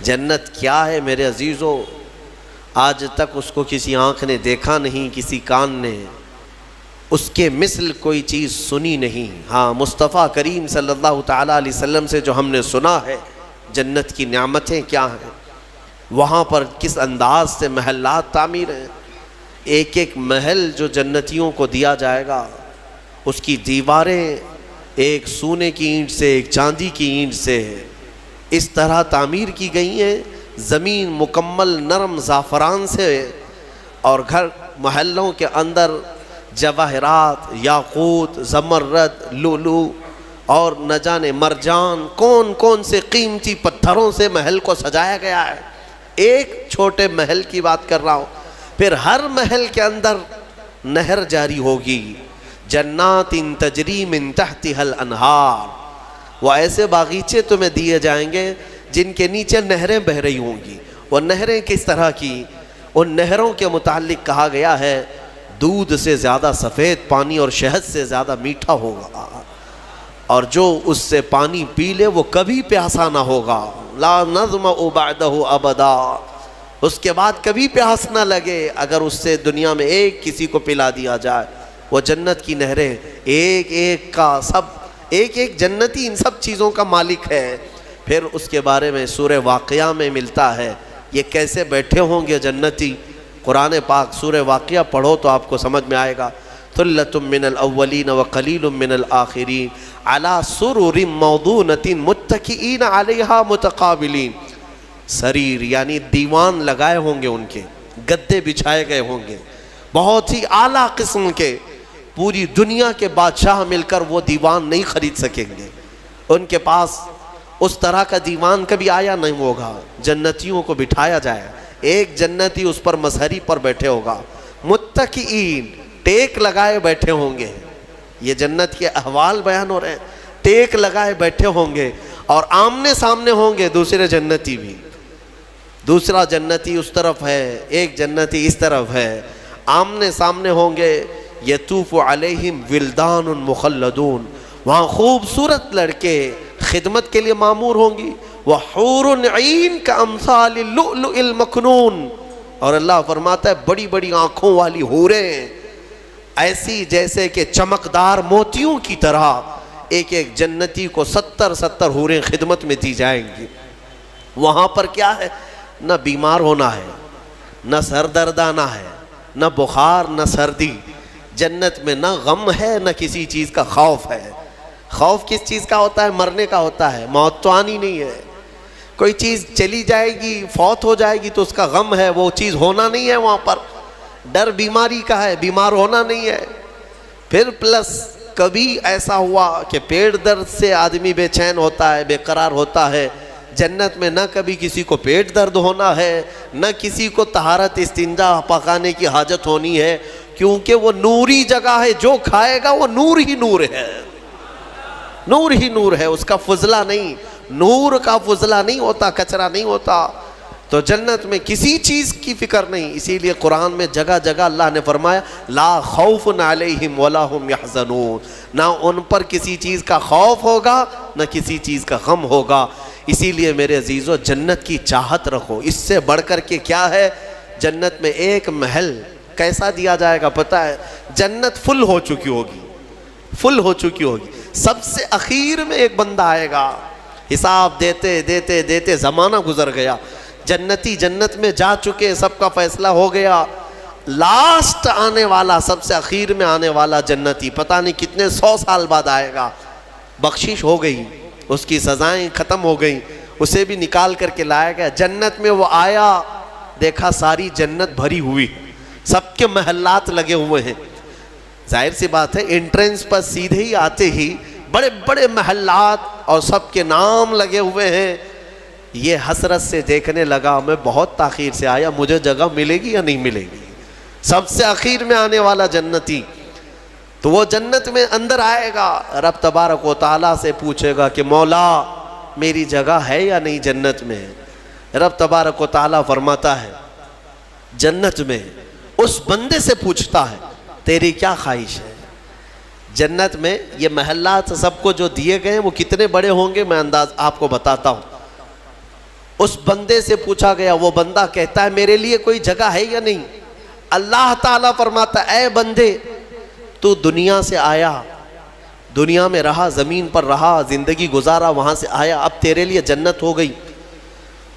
جنت کیا ہے میرے عزیزو؟ آج تک اس کو کسی آنکھ نے دیکھا نہیں، کسی کان نے اس کے مثل کوئی چیز سنی نہیں۔ ہاں، مصطفیٰ کریم صلی اللہ تعالیٰ علیہ وسلم سے جو ہم نے سنا ہے جنت کی نعمتیں کیا ہیں، وہاں پر کس انداز سے محلات تعمیر ہیں۔ ایک ایک محل جو جنتیوں کو دیا جائے گا، اس کی دیواریں ایک سونے کی اینٹ سے، ایک چاندی کی اینٹ سے اس طرح تعمیر کی گئی ہیں، زمین مکمل نرم زعفران سے، اور گھر محلوں کے اندر جواہرات، یاقوت، زمرد، لؤلؤ اور نہ جانے مرجان، کون کون سے قیمتی پتھروں سے محل کو سجایا گیا ہے۔ ایک چھوٹے محل کی بات کر رہا ہوں۔ پھر ہر محل کے اندر نہر جاری ہوگی، جنات تجری من تحتها الانہار، وہ ایسے باغیچے تمہیں دیے جائیں گے جن کے نیچے نہریں بہہ رہی ہوں گی۔ وہ نہریں کس طرح کی؟ ان نہروں کے متعلق کہا گیا ہے دودھ سے زیادہ سفید پانی اور شہد سے زیادہ میٹھا ہوگا، اور جو اس سے پانی پی لے وہ کبھی پیاسا نہ ہوگا۔ لا نظمأ بعدہ ابدا، اس کے بعد کبھی پیاس نہ لگے اگر اس سے دنیا میں ایک کسی کو پلا دیا جائے۔ وہ جنت کی نہریں، ایک ایک کا سب، ایک ایک جنتی ان سب چیزوں کا مالک ہے۔ پھر اس کے بارے میں سورہ واقعہ میں ملتا ہے یہ کیسے بیٹھے ہوں گے جنتی۔ قرآن پاک سورہ واقعہ پڑھو تو آپ کو سمجھ میں آئے گا۔ ثلۃ من الاولین وقلیل من الآخرین علی سرر موضونۃ متکئین علیہا متقابلین، سریر یعنی دیوان لگائے ہوں گے، ان کے گدے بچھائے گئے ہوں گے بہت ہی اعلیٰ قسم کے، پوری دنیا کے بادشاہ مل کر وہ دیوان نہیں خرید سکیں گے، ان کے پاس اس طرح کا دیوان کبھی آیا نہیں ہوگا۔ جنتیوں کو بٹھایا جائے، ایک جنتی اس پر مظہری پر بیٹھے ہوگا، متکئین ٹیک لگائے بیٹھے ہوں گے۔ یہ جنت کے احوال بیان ہو رہے ہیں، ٹیک لگائے بیٹھے ہوں گے، اور آمنے سامنے ہوں گے دوسرے جنتی بھی، دوسرا جنتی اس طرف ہے، ایک جنتی اس طرف ہے، آمنے سامنے ہوں گے۔ یطوف علیہم ولدان مخلدون، وہاں خوبصورت لڑکے خدمت کے لیے معمور ہوں گی، وحور عین کامثال اللؤلؤ المکنون، اور اللہ فرماتا ہے بڑی بڑی آنکھوں والی حوریں ایسی جیسے کہ چمکدار موتیوں کی طرح، ایک ایک جنتی کو 70 حوریں خدمت میں دی جائیں گی۔ وہاں پر کیا ہے؟ نہ بیمار ہونا ہے، نہ سر درد آنا ہے، نہ بخار، نہ سردی۔ جنت میں نہ غم ہے، نہ کسی چیز کا خوف ہے۔ خوف کس چیز کا ہوتا ہے؟ مرنے کا ہوتا ہے، موت تو آنی نہیں ہے۔ کوئی چیز چلی جائے گی، فوت ہو جائے گی تو اس کا غم ہے، وہ چیز ہونا نہیں ہے وہاں پر۔ ڈر بیماری کا ہے، بیمار ہونا نہیں ہے۔ پھر پلس کبھی ایسا ہوا کہ پیٹ درد سے آدمی بے چین ہوتا ہے، بے قرار ہوتا ہے، جنت میں نہ کبھی کسی کو پیٹ درد ہونا ہے، نہ کسی کو طہارت استنجا پکانے کی حاجت ہونی ہے، کیونکہ وہ نوری جگہ ہے، جو کھائے گا وہ نور ہی نور ہے، نور ہی نور ہے، اس کا فضلہ نہیں، نور کا فضلہ نہیں ہوتا، کچرا نہیں ہوتا۔ تو جنت میں کسی چیز کی فکر نہیں، اسی لیے قرآن میں جگہ جگہ اللہ نے فرمایا لا خوف علیہم ولا ہم یحزنون، نہ ان پر کسی چیز کا خوف ہوگا، نہ کسی چیز کا غم ہوگا۔ اسی لیے میرے عزیزو جنت کی چاہت رکھو، اس سے بڑھ کر کے کیا ہے؟ جنت میں ایک محل کیسا دیا جائے گا پتہ ہے؟ جنت فل ہو چکی ہوگی، فل ہو چکی ہوگی، سب سے اخیر میں ایک بندہ آئے گا، حساب دیتے دیتے دیتے زمانہ گزر گیا، جنتی جنت میں جا چکے، سب کا فیصلہ ہو گیا، لاسٹ آنے والا، سب سے اخیر میں آنے والا جنتی پتہ نہیں کتنے 100 سال بعد آئے گا، بخشش ہو گئی، اس کی سزائیں ختم ہو گئیں، اسے بھی نکال کر کے لایا گیا۔ جنت میں وہ آیا، دیکھا ساری جنت بھری ہوئی، سب کے محلات لگے ہوئے ہیں۔ ظاہر سی بات ہے انٹرنس پر سیدھے ہی آتے ہی بڑے بڑے محلات اور سب کے نام لگے ہوئے ہیں۔ یہ حسرت سے دیکھنے لگا، میں بہت تاخیر سے آیا، مجھے جگہ ملے گی یا نہیں ملے گی؟ سب سے اخیر میں آنے والا جنتی، تو وہ جنت میں اندر آئے گا، رب تبارک و تعالیٰ سے پوچھے گا کہ مولا میری جگہ ہے یا نہیں جنت میں؟ رب تبارک و تعالیٰ فرماتا ہے جنت میں اس بندے سے پوچھتا ہے تیری کیا خواہش ہے؟ جنت میں یہ محلات سب کو جو دیے گئے ہیں وہ کتنے بڑے ہوں گے، میں انداز آپ کو بتاتا ہوں۔ اس بندے سے پوچھا گیا، وہ بندہ کہتا ہے میرے لیے کوئی جگہ ہے یا نہیں؟ اللہ تعالیٰ فرماتا ہے اے بندے تو دنیا سے آیا، دنیا میں رہا، زمین پر رہا، زندگی گزارا، وہاں سے آیا، اب تیرے لیے جنت ہو گئی۔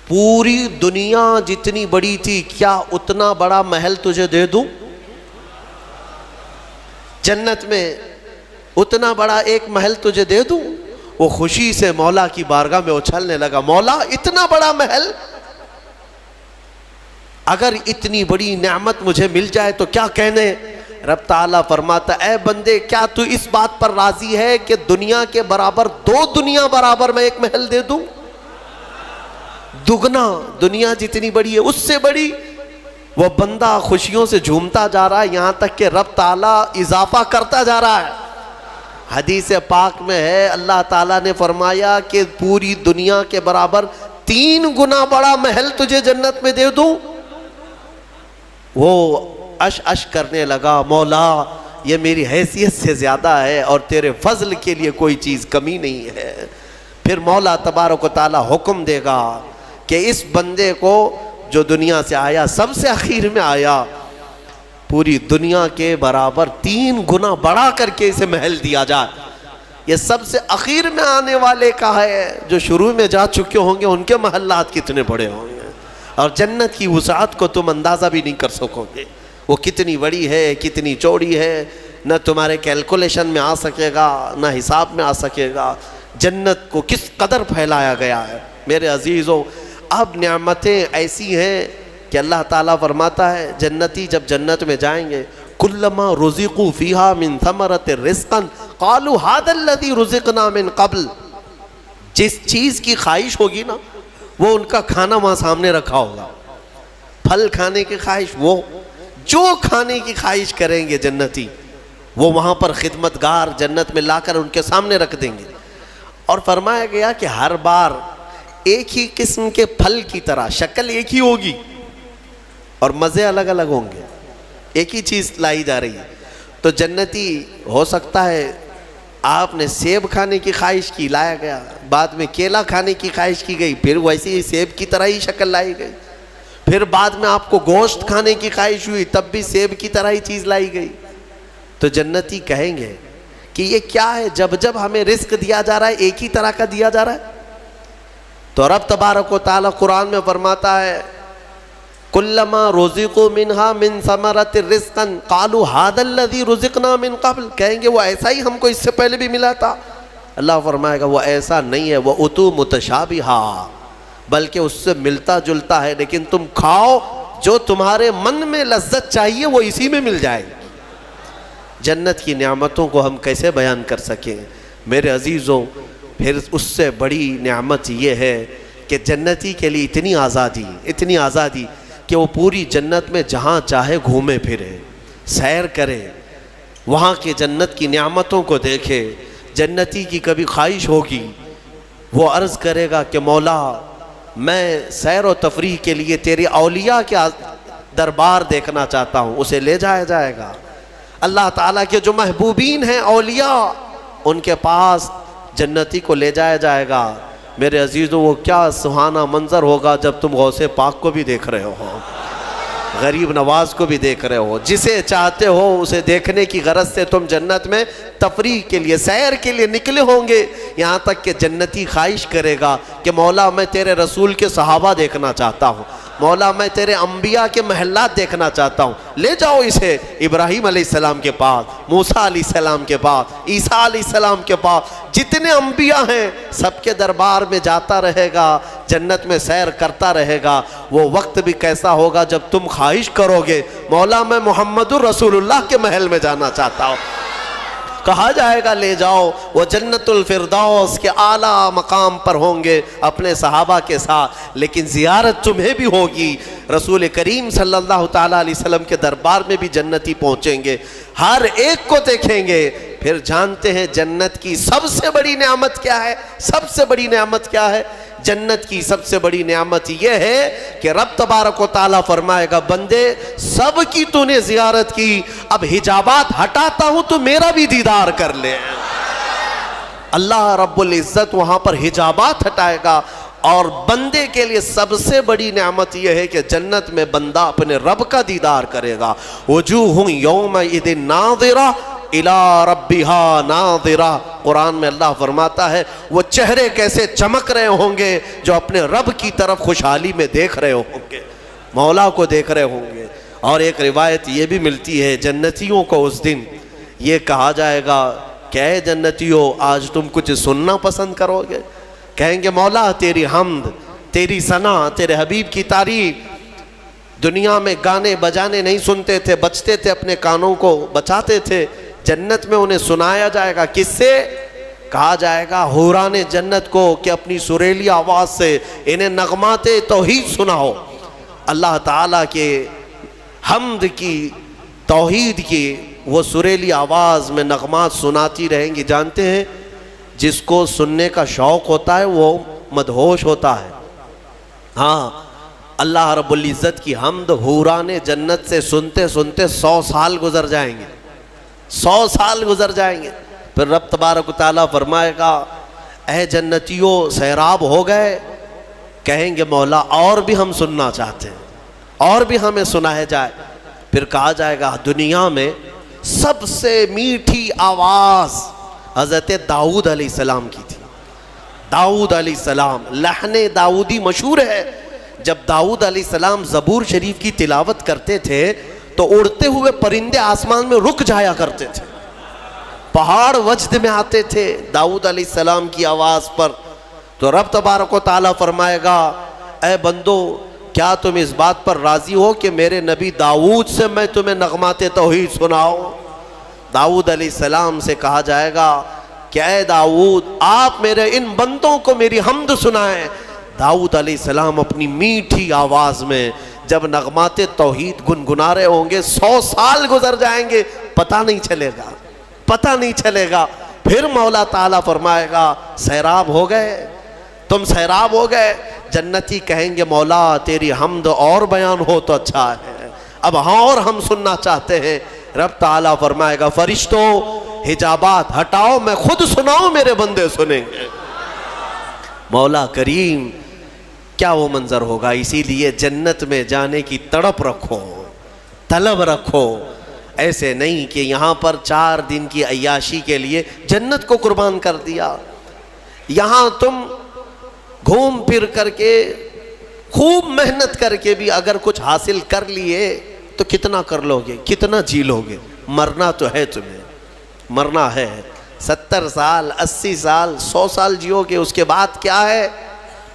پوری دنیا جتنی بڑی تھی، کیا اتنا بڑا محل تجھے دے دوں؟ جنت میں اتنا بڑا ایک محل تجھے دے دوں؟ وہ خوشی سے مولا کی بارگاہ میں اچھلنے لگا، مولا اتنا بڑا محل، اگر اتنی بڑی نعمت مجھے مل جائے تو کیا کہنے؟ رب تعالیٰ فرماتا اے بندے کیا تو اس بات پر راضی ہے کہ دنیا کے برابر 2 دنیا برابر میں ایک محل دے دوں؟ دگنا، دنیا جتنی بڑی ہے اس سے بڑی۔ وہ بندہ خوشیوں سے جھومتا جا رہا ہے، یہاں تک کہ رب تعالیٰ اضافہ کرتا جا رہا ہے۔ حدیث پاک میں ہے اللہ تعالیٰ نے فرمایا کہ پوری دنیا کے برابر 3 گنا بڑا محل تجھے جنت میں دے دوں۔ وہ اش کرنے لگا، مولا یہ میری حیثیت سے زیادہ ہے اور تیرے فضل کے لیے کوئی چیز کمی نہیں ہے۔ پھر مولا تبارک و تعالیٰ حکم دے گا کہ اس بندے کو جو دنیا سے آیا، سب سے اخیر میں آیا، پوری دنیا کے برابر 3 گنا بڑا کر کے اسے محل دیا جائے۔ یہ سب سے اخیر میں آنے والے کا ہے، جو شروع میں جا چکے ہوں گے ان کے محلات کتنے بڑے ہوں گے، اور جنت کی وسعت کو تم اندازہ بھی نہیں کر سکو گے، وہ کتنی بڑی ہے، کتنی چوڑی ہے، نہ تمہارے کیلکولیشن میں آ سکے گا، نہ حساب میں آ سکے گا۔ جنت کو کس قدر پھیلایا گیا ہے میرے عزیزوں۔ اب نعمتیں ایسی ہیں کہ اللہ تعالیٰ فرماتا ہے جنتی جب جنت میں جائیں گے، کلما رزقوا فیہا من ثمرۃ رزقا قالوا ھذا الذی رزقنا من قبل، جس چیز کی خواہش ہوگی نا وہ ان کا کھانا وہاں سامنے رکھا ہوگا۔ پھل کھانے کی خواہش، وہ جو کھانے کی خواہش کریں گے جنتی، وہ وہاں پر خدمتگار جنت میں لا کر ان کے سامنے رکھ دیں گے۔ اور فرمایا گیا کہ ہر بار ایک ہی قسم کے پھل کی طرح شکل ایک ہی ہوگی اور مزے الگ الگ ہوں گے، ایک ہی چیز لائی جا رہی ہے۔ تو جنتی ہو سکتا ہے آپ نے سیب کھانے کی خواہش کی، لایا گیا، بعد میں کیلا کھانے کی خواہش کی گئی، پھر ویسے ہی سیب کی طرح ہی شکل لائی گئی، پھر بعد میں آپ کو گوشت کھانے کی خواہش ہوئی، تب بھی سیب کی طرح ہی چیز لائی گئی۔ تو جنتی کہیں گے کہ یہ کیا ہے، جب جب ہمیں رزق دیا جا رہا ہے ایک ہی طرح کا دیا جا رہا ہے؟ تو رب تبارک و تعالیٰ قرآن میں فرماتا ہے کلما رزقوا منہا من ثمرۃ رزقا قالوا ھذا الذی رزقنا من قبل، کہیں گے وہ ایسا ہی ہم کو اس سے پہلے بھی ملا تھا۔ اللہ فرمائے گا وہ ایسا نہیں ہے، وہ اتو متشابہا، بلکہ اس سے ملتا جلتا ہے، لیکن تم کھاؤ جو تمہارے من میں لذت چاہیے وہ اسی میں مل جائے گی۔ جنت کی نعمتوں کو ہم کیسے بیان کر سکیں میرے عزیزوں۔ پھر اس سے بڑی نعمت یہ ہے کہ جنتی کے لیے اتنی آزادی کہ وہ پوری جنت میں جہاں چاہے گھومے پھرے، سیر کرے، وہاں کے جنت کی نعمتوں کو دیکھے۔ جنتی کی کبھی خواہش ہوگی، وہ عرض کرے گا کہ مولا میں سیر و تفریح کے لیے تیرے اولیاء کے دربار دیکھنا چاہتا ہوں، اسے لے جایا جائے گا۔ اللہ تعالیٰ کے جو محبوبین ہیں اولیاء، ان کے پاس جنتی کو لے جایا جائے گا۔ میرے عزیزوں وہ کیا سہانا منظر ہوگا جب تم غوث پاک کو بھی دیکھ رہے ہو، غریب نواز کو بھی دیکھ رہے ہو، جسے چاہتے ہو اسے دیکھنے کی غرض سے تم جنت میں تفریح کے لیے، سیر کے لیے نکلے ہوں گے۔ یہاں تک کہ جنتی خواہش کرے گا کہ مولا میں تیرے رسول کے صحابہ دیکھنا چاہتا ہوں، مولا میں تیرے انبیاء کے محلات دیکھنا چاہتا ہوں، لے جاؤ اسے ابراہیم علیہ السلام کے پاس، موسیٰ علیہ السلام کے پاس، عیسیٰ علیہ السلام کے پاس، جتنے انبیاء ہیں سب کے دربار میں جاتا رہے گا، جنت میں سیر کرتا رہے گا۔ وہ وقت بھی کیسا ہوگا جب تم خواہش کرو گے مولا میں محمد الرسول اللہ کے محل میں جانا چاہتا ہوں، کہا جائے گا لے جاؤ۔ وہ جنت الفردوس کے اعلیٰ مقام پر ہوں گے اپنے صحابہ کے ساتھ، لیکن زیارت تمہیں بھی ہوگی۔ رسول کریم صلی اللہ تعالیٰ علیہ وسلم کے دربار میں بھی جنتی پہنچیں گے، ہر ایک کو دیکھیں گے۔ پھر جانتے ہیں جنت کی سب سے بڑی نعمت کیا ہے؟ سب سے بڑی نعمت کیا ہے؟ جنت کی سب سے بڑی نعمت یہ ہے کہ رب تبارک و تعالیٰ فرمائے گا بندے سب کی تو نے زیارت کی، اب حجابات ہٹاتا ہوں تو میرا بھی دیدار کر لے۔ اللہ رب العزت وہاں پر حجابات ہٹائے گا اور بندے کے لیے سب سے بڑی نعمت یہ ہے کہ جنت میں بندہ اپنے رب کا دیدار کرے گا. وجوہ یومئذ ناظرہ الی ربہا ناظرہ. قرآن میں اللہ فرماتا ہے وہ چہرے کیسے چمک رہے ہوں گے جو اپنے رب کی طرف خوشحالی میں دیکھ رہے ہوں گے, مولا کو دیکھ رہے ہوں گے. اور ایک روایت یہ بھی ملتی ہے جنتیوں کو اس دن یہ کہا جائے گا کہ اے جنتیوں آج تم کچھ سننا پسند کرو گے؟ کہیں گے مولا تیری حمد, تیری ثنا, تیرے حبیب کی تعریف. دنیا میں گانے بجانے نہیں سنتے تھے, بچتے تھے, اپنے کانوں کو بچاتے تھے. جنت میں انہیں سنایا جائے گا, کس سے؟ کہا جائے گا حوران جنت کو کہ اپنی سریلی آواز سے انہیں نغمات توحید سناؤ. اللہ تعالیٰ کے حمد کی, توحید کی وہ سریلی آواز میں نغمات سناتی رہیں گی. جانتے ہیں جس کو سننے کا شوق ہوتا ہے وہ مدہوش ہوتا ہے. ہاں اللہ رب العزت کی حمد حوران جنت سے سنتے سنتے 100 سال گزر جائیں گے, 100 سال گزر جائیں گے. پھر رب تبارک و تعالیٰ فرمائے گا اے جنتیوں سیراب ہو گئے؟ کہیں گے مولا اور بھی ہم سننا چاہتے ہیں, اور بھی ہمیں سنایا جائے. پھر کہا جائے گا دنیا میں سب سے میٹھی آواز حضرت داؤد علیہ السلام کی تھی. داؤد علیہ السلام, لحن داؤدی مشہور ہے. جب داؤد علیہ السلام زبور شریف کی تلاوت کرتے تھے تو اڑتے ہوئے پرندے آسمان میں رک جایا کرتے تھے, پہاڑ وجد میں آتے تھے داؤد علیہ السلام کی آواز پر. تو رب تبارک و تعالیٰ فرمائے گا اے بندو کیا تم اس بات پر راضی ہو کہ میرے نبی داؤد سے میں تمہیں نغمات توحید سناؤں؟ داؤد علیہ السلام سے کہا جائے گا کہ اے داؤد آپ میرے ان بندوں کو میری حمد سنائیں. داؤد علیہ السلام اپنی میٹھی آواز میں جب نغمات توحید گنگنا رہے ہوں گے 100 سال گزر جائیں گے, پتہ نہیں چلے گا, پتہ نہیں چلے گا. پھر مولا تعالیٰ فرمائے گا سیراب ہو گئے, تم سیراب ہو گئے. جنتی کہیں گے مولا تیری حمد اور بیان ہو تو اچھا ہے, اب ہاں اور ہم سننا چاہتے ہیں. رب تعالیٰ فرمائے گا فرشتوں حجابات ہٹاؤ, میں خود سناؤں میرے بندے سنیں گے. مولا کریم کیا وہ منظر ہوگا. اسی لیے جنت میں جانے کی تڑپ رکھو, طلب رکھو. ایسے نہیں کہ یہاں پر 4 دن کی عیاشی کے لیے جنت کو قربان کر دیا. یہاں تم گھوم پھر کر کے خوب محنت کر کے بھی اگر کچھ حاصل کر لیے تو کتنا کر لو گے, کتنا جی لو گے؟ مرنا تو ہے, تمہیں مرنا ہے. 70 سال 80 سال 100 سال جیو گے, اس کے بعد کیا ہے؟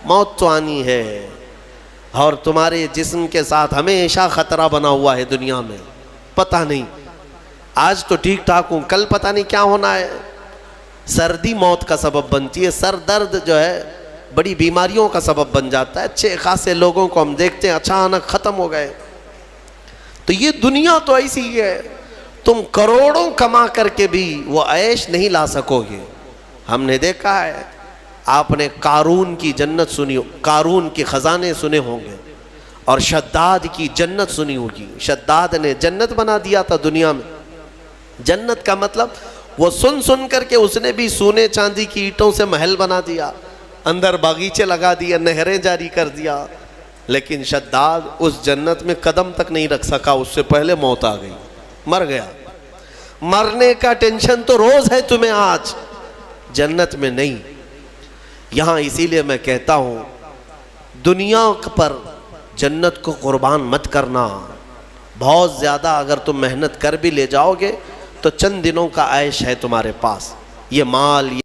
موت تو آنی ہے. اور تمہارے جسم کے ساتھ ہمیشہ خطرہ بنا ہوا ہے دنیا میں, پتہ نہیں آج تو ٹھیک ٹھاک ہوں, کل پتہ نہیں کیا ہونا ہے. سردی موت کا سبب بنتی ہے, سر درد جو ہے بڑی بیماریوں کا سبب بن جاتا ہے. اچھے خاصے لوگوں کو ہم دیکھتے ہیں اچانک ختم ہو گئے. تو یہ دنیا تو ایسی ہی ہے, تم کروڑوں کما کر کے بھی وہ عیش نہیں لا سکو گے. ہم نے دیکھا ہے, آپ نے قارون کی جنت سنی, قارون کے خزانے سنے ہوں گے, اور شداد کی جنت سنی ہوگی. شداد نے جنت بنا دیا تھا دنیا میں. جنت کا مطلب وہ سن سن کر کے اس نے بھی سونے چاندی کی اینٹوں سے محل بنا دیا, اندر باغیچے لگا دیا, نہریں جاری کر دیا. لیکن شداد اس جنت میں قدم تک نہیں رکھ سکا, اس سے پہلے موت آ گئی, مر گیا. مرنے کا ٹینشن تو روز ہے تمہیں آج, جنت میں نہیں. یہاں اسی لیے میں کہتا ہوں دنیا پر جنت کو قربان مت کرنا. بہت زیادہ اگر تم محنت کر بھی لے جاؤ گے تو چند دنوں کا عیش ہے تمہارے پاس. یہ مال